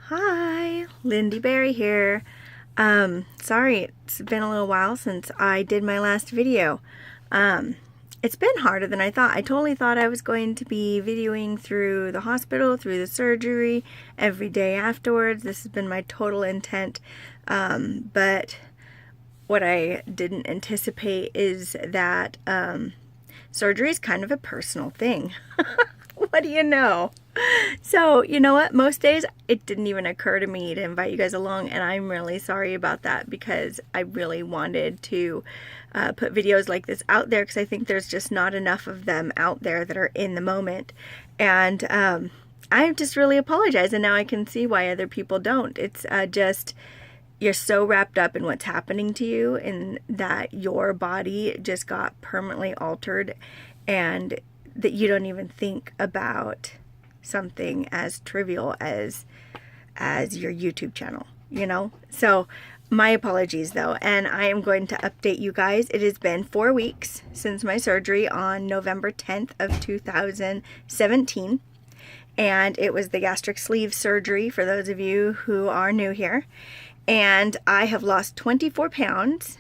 Hi, Lindy Berry here. Sorry, it's been a little while since I did my last video. It's been harder than I thought. I totally thought I was going to be videoing through the hospital, through the surgery, every day afterwards. This has been my total intent. But what I didn't anticipate is that surgery is kind of a personal thing. What do you know? So, you know what? Most days it didn't even occur to me to invite you guys along, and I'm really sorry about that because I really wanted to put videos like this out there because I think there's just not enough of them out there that are in the moment. And I just really apologize, and now I can see why other people don't. It's just you're so wrapped up in what's happening to you and that your body just got permanently altered, and that you don't even think about something as trivial as your YouTube channel, you know? So my apologies though, and I am going to update you guys. It has been 4 weeks since my surgery on November 10th of 2017, and it was the gastric sleeve surgery for those of you who are new here. And I have lost 24 pounds,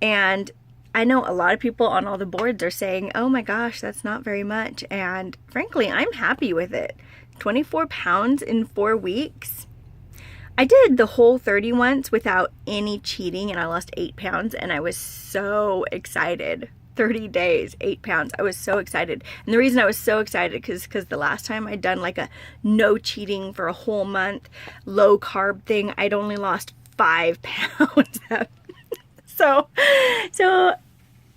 and I know a lot of people on all the boards are saying, oh my gosh, that's not very much. And frankly, I'm happy with it. 24 pounds in 4 weeks. I did the whole 30 once without any cheating, and I lost 8 pounds, and I was so excited. 30 days, 8 pounds. I was so excited. And the reason I was so excited is because the last time I'd done like a no cheating for a whole month, low carb thing, I'd only lost 5 pounds. So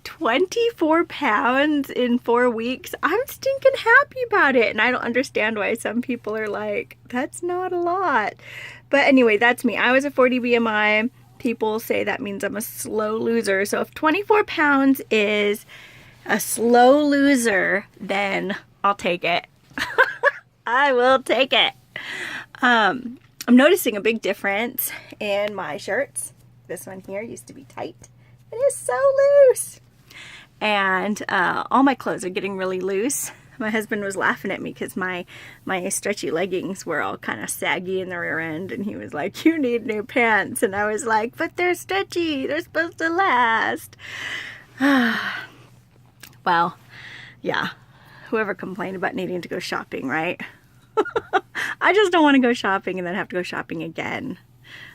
24 pounds in 4 weeks. I'm stinking happy about it. And I don't understand why some people are like, that's not a lot. But anyway, that's me. I was a 40 BMI. People say that means I'm a slow loser. So if 24 pounds is a slow loser, then I'll take it. I will take it. I'm noticing a big difference in my shirts. This one here used to be tight. It is so loose. And all my clothes are getting really loose. My husband was laughing at me because my stretchy leggings were all kind of saggy in the rear end, and he was like, you need new pants. And I was like, but they're stretchy, they're supposed to last. Well, yeah, whoever complained about needing to go shopping, right? I just don't want to go shopping and then have to go shopping again.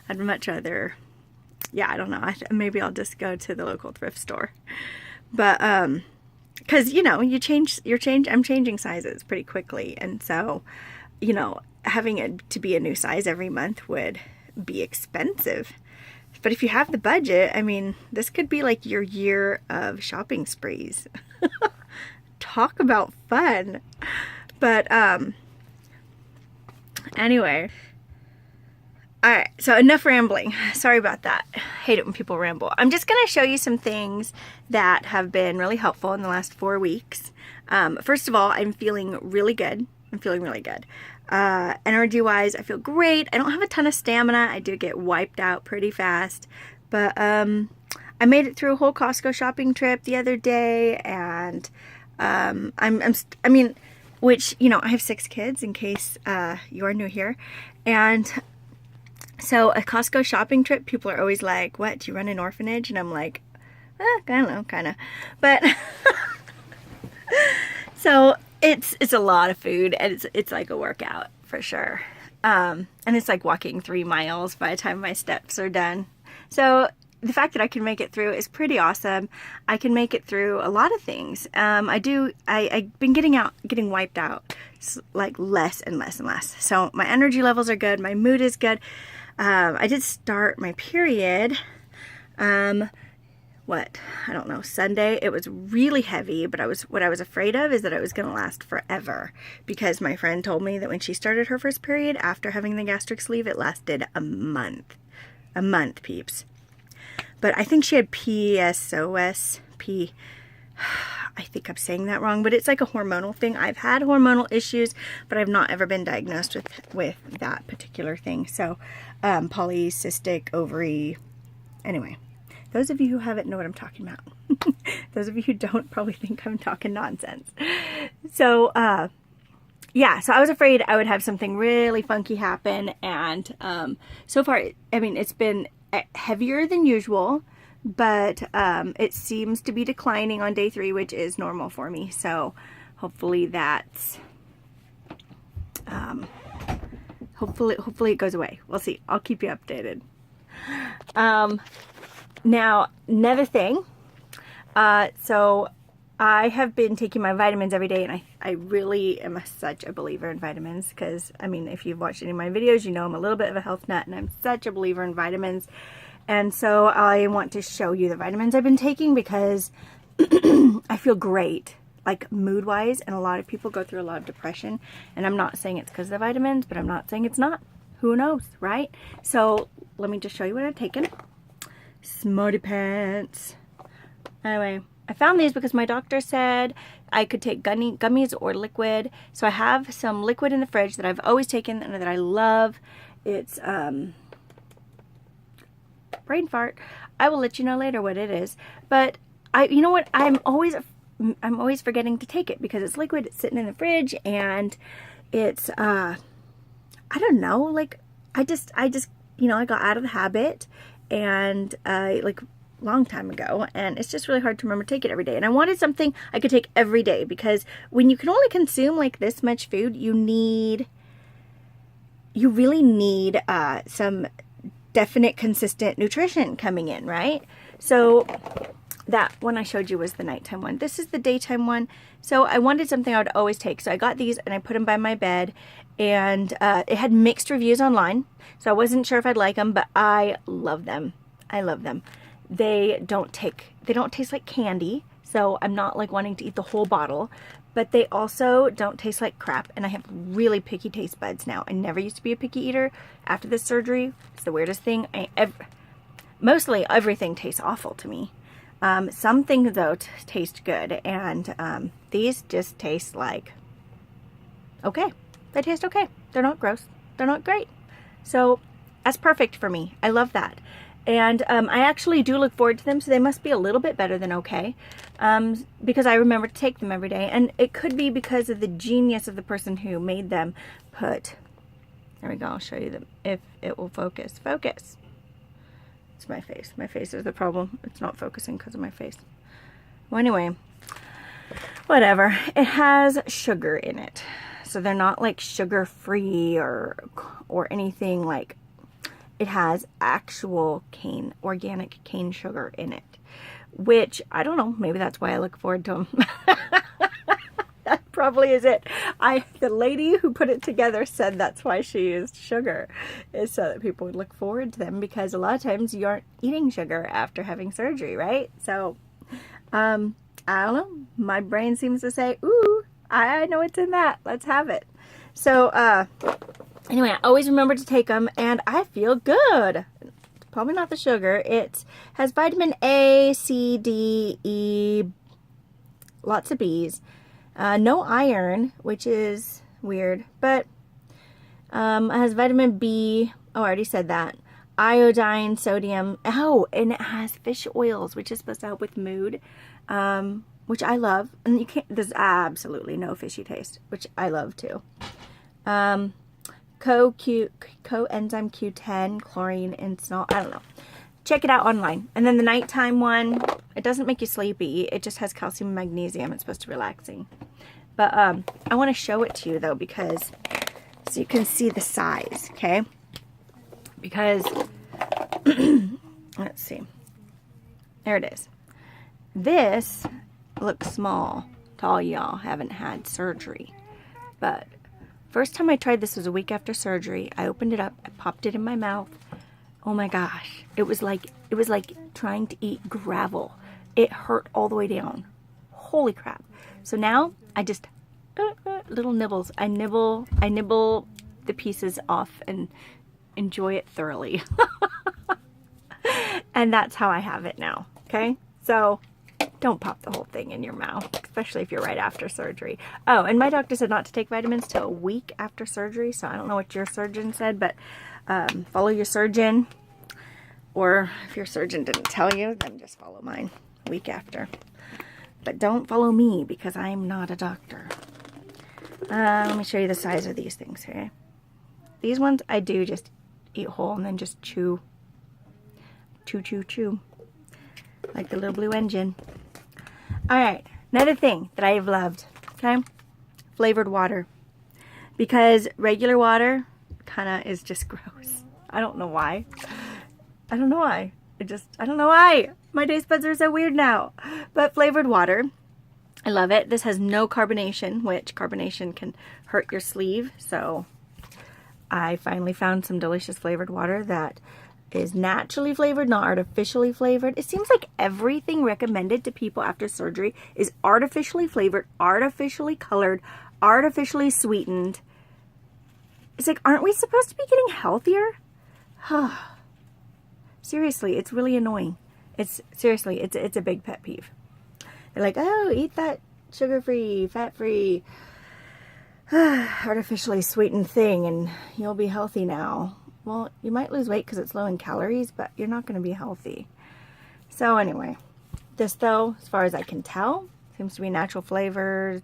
I'd much rather, yeah, I don't know, maybe I'll just go to the local thrift store. But because, you know, I'm changing sizes pretty quickly, and so, you know, having it to be a new size every month would be expensive. But if you have the budget, I mean, this could be like your year of shopping sprees. Talk about fun. But anyway, all right, so enough rambling. Sorry about that. I hate it when people ramble. I'm just going to show you some things that have been really helpful in the last 4 weeks. First of all, I'm feeling really good. Energy-wise, I feel great. I don't have a ton of stamina. I do get wiped out pretty fast. But I made it through a whole Costco shopping trip the other day, and I mean, which, you know, I have 6 kids in case you are new here. And so a Costco shopping trip, people are always like, what, do you run an orphanage? And I'm like, I don't know, kind of. But so it's a lot of food, and it's like a workout for sure. And it's like walking 3 miles by the time my steps are done. So the fact that I can make it through is pretty awesome. I can make it through a lot of things. I've been getting wiped out like less and less and less. So my energy levels are good. My mood is good. I did start my period, I don't know, Sunday. It was really heavy, but what I was afraid of is that it was going to last forever, because my friend told me that when she started her first period after having the gastric sleeve, it lasted a month. A month, peeps. But I think she had PSOS, I think I'm saying that wrong, but it's like a hormonal thing. I've had hormonal issues, but I've not ever been diagnosed with that particular thing. So, polycystic ovary, anyway, those of you who have it know what I'm talking about. Those of you who don't probably think I'm talking nonsense. So, yeah, so I was afraid I would have something really funky happen, and so far, I mean, it's been heavier than usual, but it seems to be declining on day 3, which is normal for me. So hopefully that's hopefully it goes away. We'll see. I'll keep you updated. Now, another thing. So I have been taking my vitamins every day, and I really am such a believer in vitamins because, I mean, if you've watched any of my videos, you know I'm a little bit of a health nut, and I'm such a believer in vitamins. And so I want to show you the vitamins I've been taking because I feel great, like mood-wise, and a lot of people go through a lot of depression, and I'm not saying it's because of the vitamins, but I'm not saying it's not. Who knows, right? So let me just show you what I've taken. Smarty Pants. Anyway, I found these because my doctor said I could take gummies or liquid. So I have some liquid in the fridge that I've always taken and that I love. It's brain fart. I will let you know later what it is. But you know what? I'm always forgetting to take it because it's liquid. It's sitting in the fridge, and it's I don't know. Like I just you know, I got out of the habit, and like long time ago, and it's just really hard to remember to take it every day. And I wanted something I could take every day because when you can only consume like this much food, you really need some definite consistent nutrition coming in, right? So that one I showed you was the nighttime one. This is the daytime one. So I wanted something I would always take. So I got these and I put them by my bed, and it had mixed reviews online. So I wasn't sure if I'd like them, but I love them. I love them. They don't taste like candy. So I'm not like wanting to eat the whole bottle, but they also don't taste like crap. And I have really picky taste buds now. I never used to be a picky eater. After this surgery, it's the weirdest thing. Mostly everything tastes awful to me. Some things though taste good, and these just taste like okay. They taste okay. They're not gross. They're not great. So that's perfect for me. I love that. And I actually do look forward to them, so they must be a little bit better than okay, because I remember to take them every day. And it could be because of the genius of the person who made them. There we go. I'll show you them if it will focus. Focus. It's my face. My face is the problem. It's not focusing because of my face. Well, anyway, whatever. It has sugar in it, so they're not like sugar-free or anything like. It has actual cane, organic cane sugar in it, which I don't know. Maybe that's why I look forward to them. That probably is it. The lady who put it together said that's why she used sugar, is so that people would look forward to them, because a lot of times you aren't eating sugar after having surgery, right? So, I don't know. My brain seems to say, ooh, I know it's in that. Let's have it. So, anyway, I always remember to take them, and I feel good. It's probably not the sugar. It has vitamin A, C, D, E, lots of B's. No iron, which is weird, but it has vitamin B. Oh, I already said that. Iodine, sodium. Oh, and it has fish oils, which is supposed to help with mood, which I love. And there's absolutely no fishy taste, which I love too. Coenzyme Q10, chlorine, and salt. I don't know. Check it out online. And then the nighttime one, it doesn't make you sleepy. It just has calcium and magnesium. It's supposed to be relaxing. But I want to show it to you though, because so you can see the size, okay? Because let's see. There it is. This looks small to all y'all haven't had surgery. But first time I tried this was a week after surgery. I opened it up, I popped it in my mouth. Oh my gosh. It was like trying to eat gravel. It hurt all the way down. Holy crap. So now I just little nibbles. I nibble the pieces off and enjoy it thoroughly. And that's how I have it now. Okay? So don't pop the whole thing in your mouth, especially if you're right after surgery. Oh, and my doctor said not to take vitamins till a week after surgery, so I don't know what your surgeon said, but follow your surgeon, or if your surgeon didn't tell you, then just follow mine a week after. But don't follow me, because I'm not a doctor. Let me show you the size of these things, okay? These ones I do just eat whole and then just chew. Chew, chew, chew. Like the little blue engine. Alright, another thing that I have loved, okay? Flavored water. Because regular water kind of is just gross. I don't know why. I don't know why. I don't know why. My taste buds are so weird now. But flavored water, I love it. This has no carbonation, which carbonation can hurt your sleeve. So I finally found some delicious flavored water that is naturally flavored, not artificially flavored. It seems like everything recommended to people after surgery is artificially flavored, artificially colored, artificially sweetened. It's like, aren't we supposed to be getting healthier? Seriously, it's really annoying. It's a big pet peeve. They're like, oh, eat that sugar-free, fat-free, artificially sweetened thing and you'll be healthy now. Well, you might lose weight because it's low in calories, but you're not going to be healthy. So anyway, this though, as far as I can tell, seems to be natural flavor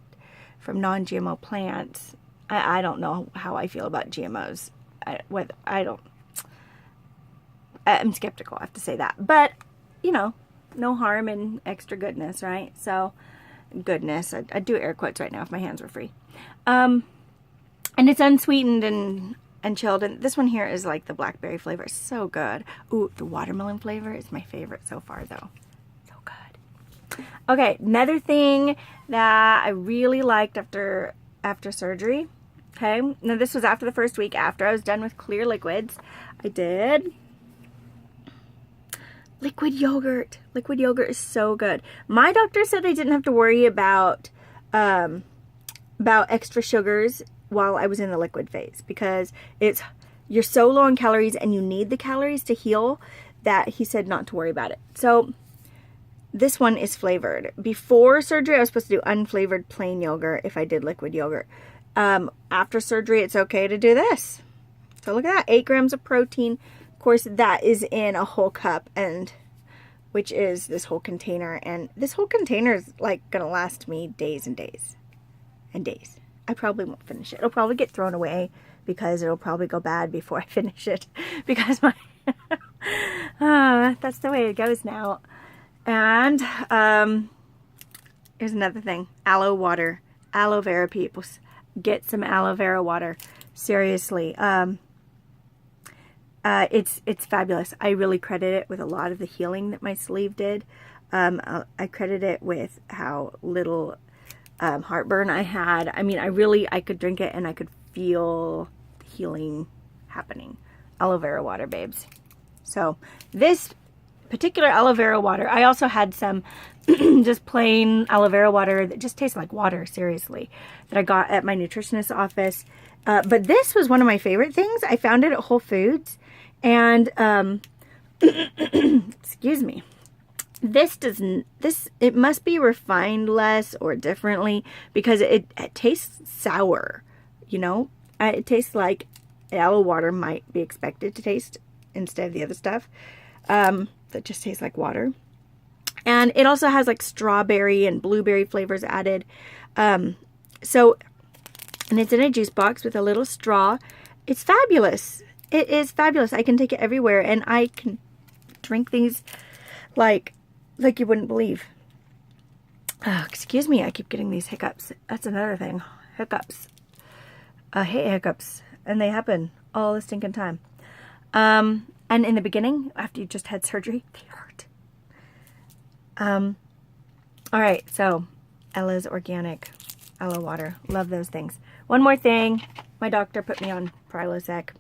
from non-GMO plants. I don't know how I feel about GMOs. I'm skeptical, I have to say that. But, you know, no harm in extra goodness, right? So, goodness. I'd do air quotes right now if my hands were free. And it's unsweetened and chilled. And this one here is like the blackberry flavor. So good. Ooh, the watermelon flavor is my favorite so far, though. So good. Okay, another thing that I really liked after surgery. Okay, now this was after the first week, after I was done with clear liquids. I did liquid yogurt. Liquid yogurt is so good. My doctor said I didn't have to worry about extra sugars while I was in the liquid phase because you're so low on calories and you need the calories to heal that he said not to worry about it. So this one is flavored. Before surgery, I was supposed to do unflavored plain yogurt if I did liquid yogurt. After surgery, it's okay to do this. So look at that, 8 grams of protein. Of course, that is in a whole cup, and which is this whole container. And this whole container is like gonna last me days and days and days. I probably won't finish it. It'll probably get thrown away because it'll probably go bad before I finish it because my that's the way it goes now. And here's another thing, aloe water, aloe vera people. Get some aloe vera water. Seriously. It's fabulous. I really credit it with a lot of the healing that my sleeve did. I credit it with how little heartburn I had. I mean, I could drink it and I could feel the healing happening. Aloe vera water, babes. So this particular aloe vera water, I also had some just plain aloe vera water that just tastes like water, seriously, that I got at my nutritionist's office. But this was one of my favorite things. I found it at Whole Foods. And, excuse me, it must be refined less or differently because it tastes sour, you know? It tastes like aloe water might be expected to taste instead of the other stuff that just tastes like water. And it also has like strawberry and blueberry flavors added. And it's in a juice box with a little straw. It's fabulous. It is fabulous. I can take it everywhere and I can drink these like you wouldn't believe. Oh, excuse me, I keep getting these hiccups. That's another thing. Hiccups. I hate hiccups. And they happen all the stinking time. And in the beginning, after you just had surgery, they hurt. Alright, so Ella's Organic Aloe Water. Love those things. One more thing. My doctor put me on Prilosec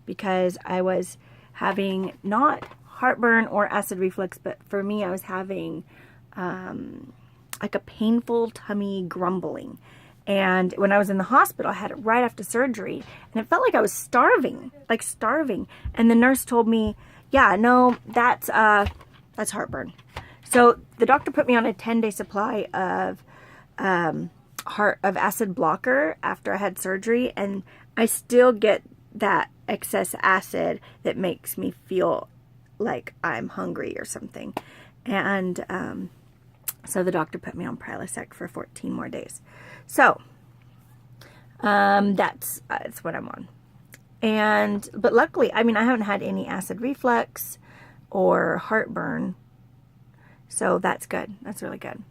because I was having not heartburn or acid reflux, but for me I was having like a painful tummy grumbling. And when I was in the hospital, I had it right after surgery, and it felt like I was starving, like starving. And the nurse told me, yeah, no, that's heartburn. So the doctor put me on a 10-day supply of acid blocker after I had surgery, and I still get that excess acid that makes me feel like I'm hungry or something. And so the doctor put me on Prilosec for 14 more days. So That's what I'm on. But luckily, I mean, I haven't had any acid reflux or heartburn. So that's good. That's really good.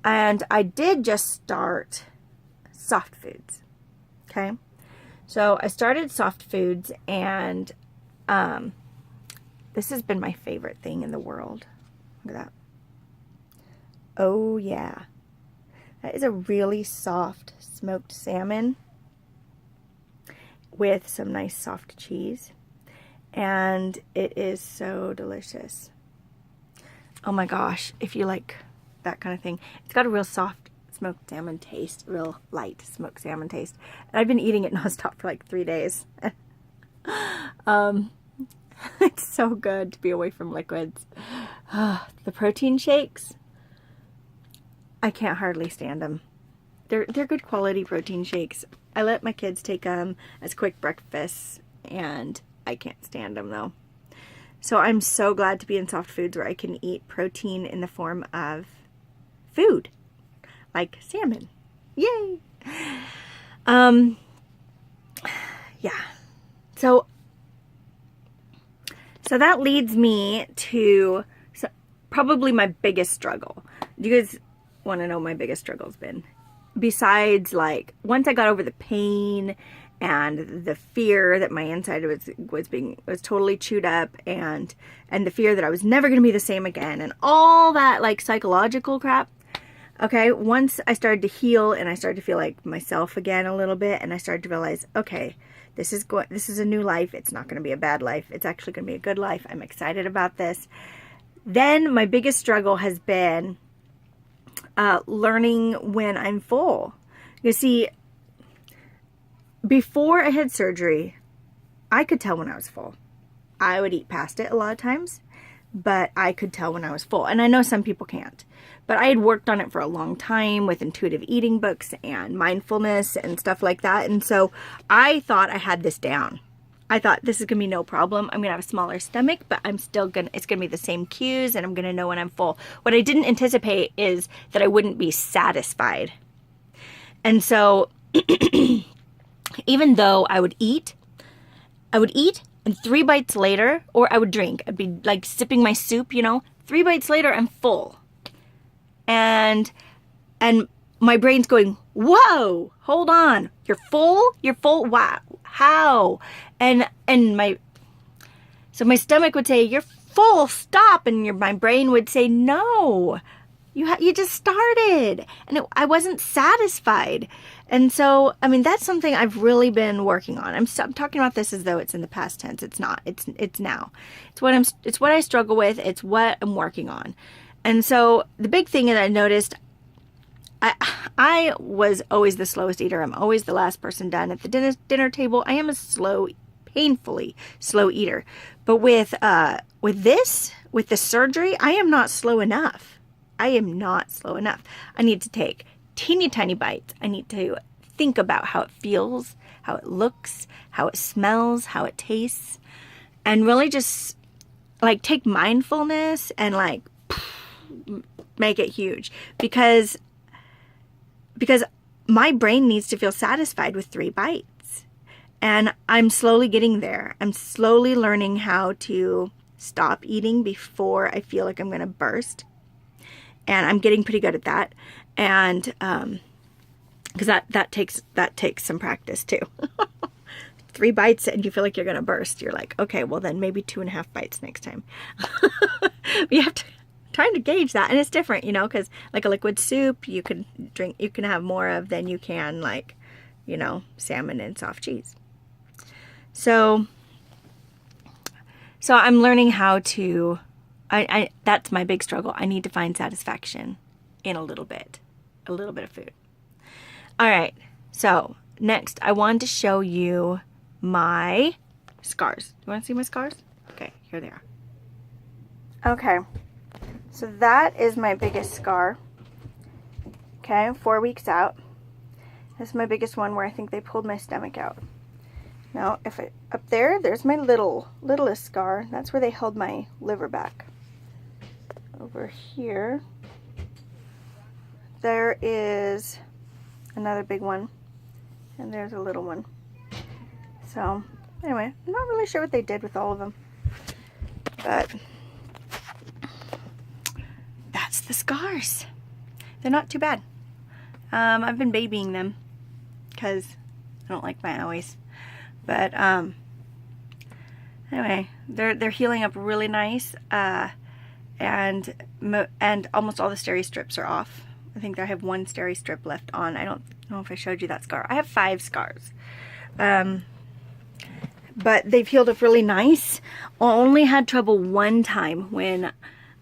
And I did just start soft foods. Okay. So I started soft foods, and this has been my favorite thing in the world. Look at that. Oh yeah. That is a really soft smoked salmon with some nice soft cheese. And it is so delicious. Oh my gosh, if you like that kind of thing. It's got a real soft smoked salmon taste, real light smoked salmon taste. And I've been eating it nonstop for like 3 days. It's so good to be away from liquids. The protein shakes, I can't hardly stand them. They're good quality protein shakes. I let my kids take them as quick breakfasts, and I can't stand them though. So I'm so glad to be in soft foods where I can eat protein in the form of food, like salmon. Yay! Yeah. So that leads me to probably my biggest struggle. Do you guys want to know what my biggest struggle's been? Besides, like, once I got over the pain and the fear that my inside was totally chewed up, and the fear that I was never going to be the same again, and all that like psychological crap. Okay, once I started to heal and I started to feel like myself again a little bit, and I started to realize, okay, this is a new life. It's not going to be a bad life. It's actually going to be a good life. I'm excited about this. Then my biggest struggle has been learning when I'm full. You see, before I had surgery, I could tell when I was full. I would eat past it a lot of times, but I could tell when I was full. And I know some people can't. But I had worked on it for a long time with intuitive eating books and mindfulness and stuff like that. And so I thought I had this down. I thought this is going to be no problem. I'm going to have a smaller stomach, but it's going to be the same cues, and I'm going to know when I'm full. What I didn't anticipate is that I wouldn't be satisfied. And so even though I would eat, and 3 bites later, or I would drink. I'd be like sipping my soup, 3 bites later, I'm full. And my brain's going, whoa, hold on. You're full? You're full? Wow. How? And my stomach would say, you're full, stop. And my brain would say, no, you just started. And I wasn't satisfied. And so, I mean, that's something I've really been working on. I'm talking about this as though it's in the past tense. It's not. It's now. It's what I struggle with. It's what I'm working on. And so the big thing that I noticed, I was always the slowest eater. I'm always the last person done at the dinner table. I am a painfully slow eater. But with the surgery, I am not slow enough. I am not slow enough. I need to take teeny tiny bites. I need to think about how it feels, how it looks, how it smells, how it tastes, and really just like take mindfulness and like make it huge, because my brain needs to feel satisfied with 3 bites. And I'm slowly getting there. I'm slowly learning how to stop eating before I feel like I'm going to burst. And I'm getting pretty good at that. And because that takes some practice too. 3 bites and you feel like you're going to burst. You're like, okay, well then maybe 2.5 bites next time. You have to trying to gauge that, and it's different, because like a liquid soup you can have more of than you can like, salmon and soft cheese. So I'm learning how to, I that's my big struggle. I need to find satisfaction in a little bit of food. All right. So next I want to show you my scars. You want to see my scars? Okay, here they are. Okay. So that is my biggest scar. Okay, 4 weeks out. This is my biggest one where I think they pulled my stomach out. Now, up there's my littlest scar. That's where they held my liver back. Over here, there is another big one. And there's a little one. So, anyway, I'm not really sure what they did with all of them. But that's the scars. They're not too bad. I've been babying them because I don't like my owies. But anyway, they're healing up really nice, and almost all the steri strips are off. I think I have one steri strip left on. I don't know if I showed you that scar. I have 5 scars. But they've healed up really nice. I only had trouble one time when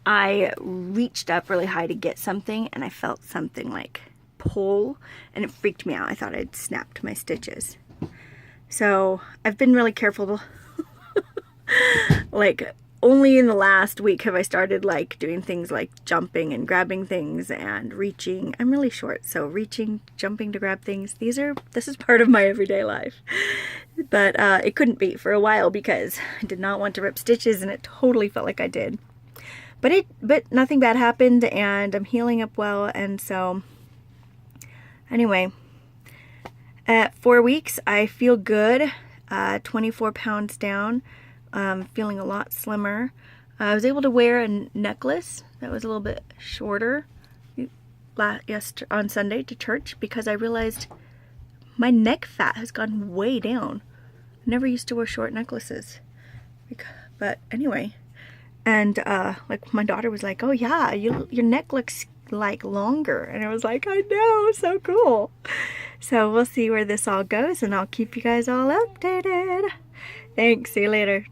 I reached up really high to get something and I felt something like pull and it freaked me out. I thought I'd snapped my stitches. So I've been really careful. Like only in the last week have I started like doing things like jumping and grabbing things and reaching. I'm really short, so reaching, jumping to grab things, this is part of my everyday life. But it couldn't be for a while because I did not want to rip stitches, and it totally felt like I did. But nothing bad happened, and I'm healing up well. And so anyway, at 4 weeks I feel good. 24 pounds down. Feeling a lot slimmer. I was able to wear a necklace that was a little bit shorter on Sunday to church because I realized my neck fat has gone way down. I never used to wear short necklaces. But anyway, and like my daughter was like, "Oh yeah, your neck looks like longer," and I was like, "I know, so cool." So we'll see where this all goes, and I'll keep you guys all updated. Thanks. See you later.